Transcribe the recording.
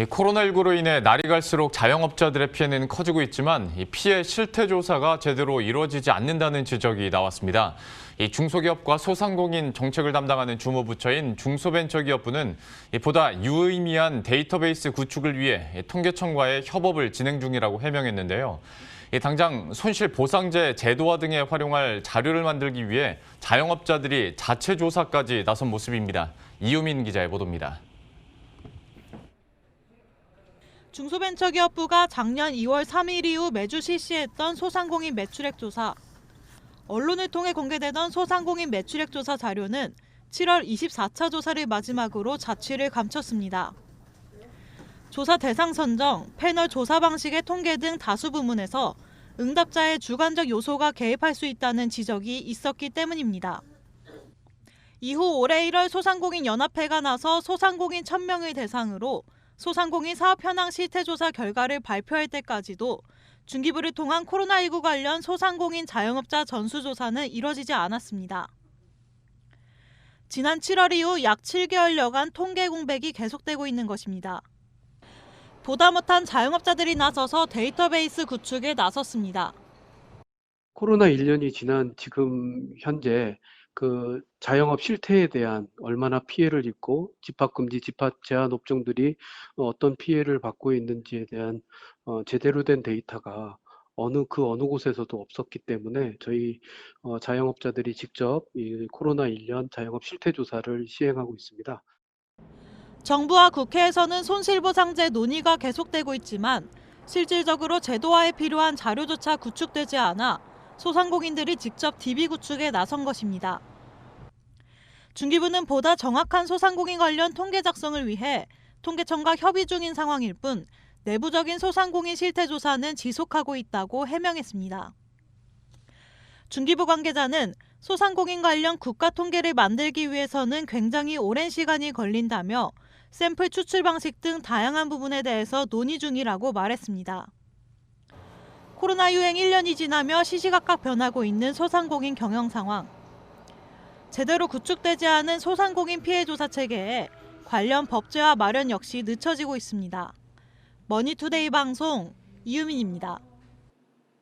코로나19로 인해 날이 갈수록 자영업자들의 피해는 커지고 있지만 이 피해 실태 조사가 제대로 이루어지지 않는다는 지적이 나왔습니다. 이 중소기업과 소상공인 정책을 담당하는 주무부처인 중소벤처기업부는 보다 유의미한 데이터베이스 구축을 위해 통계청과의 협업을 진행 중이라고 해명했는데요. 당장 손실보상제 제도화 등에 활용할 자료를 만들기 위해 자영업자들이 자체 조사까지 나선 모습입니다. 이유민 기자의 보도입니다. 중소벤처기업부가 작년 2월 3일 이후 매주 실시했던 소상공인 매출액 조사. 언론을 통해 공개되던 소상공인 매출액 조사 자료는 7월 24차 조사를 마지막으로 자취를 감췄습니다. 조사 대상 선정, 패널 조사 방식의 통계 등 다수 부문에서 응답자의 주관적 요소가 개입할 수 있다는 지적이 있었기 때문입니다. 이후 올해 1월 소상공인 연합회가 나서 소상공인 1,000명을 대상으로 소상공인 사업 현황 실태조사 결과를 발표할 때까지도 중기부를 통한 코로나19 관련 소상공인 자영업자 전수조사는 이뤄지지 않았습니다. 지난 7월 이후 약 7개월여간 통계 공백이 계속되고 있는 것입니다. 보다 못한 자영업자들이 나서서 데이터베이스 구축에 나섰습니다. 코로나 1년이 지난 지금 현재 그 자영업 실태에 대한 얼마나 피해를 입고 집합금지, 집합 제한 업종들이 어떤 피해를 받고 있는지에 대한 제대로 된 데이터가 어느 곳에서도 없었기 때문에 저희 자영업자들이 직접 이 코로나 1년 자영업 실태 조사를 시행하고 있습니다. 정부와 국회에서는 손실보상제 논의가 계속되고 있지만 실질적으로 제도화에 필요한 자료조차 구축되지 않아 소상공인들이 직접 DB 구축에 나선 것입니다. 중기부는 보다 정확한 소상공인 관련 통계 작성을 위해 통계청과 협의 중인 상황일 뿐 내부적인 소상공인 실태 조사는 지속하고 있다고 해명했습니다. 중기부 관계자는 소상공인 관련 국가 통계를 만들기 위해서는 굉장히 오랜 시간이 걸린다며 샘플 추출 방식 등 다양한 부분에 대해서 논의 중이라고 말했습니다. 코로나 유행 1년이 지나며 시시각각 변하고 있는 소상공인 경영 상황. 제대로 구축되지 않은 소상공인 피해 조사 체계에 관련 법제화 마련 역시 늦춰지고 있습니다. 머니투데이 방송 이유민입니다.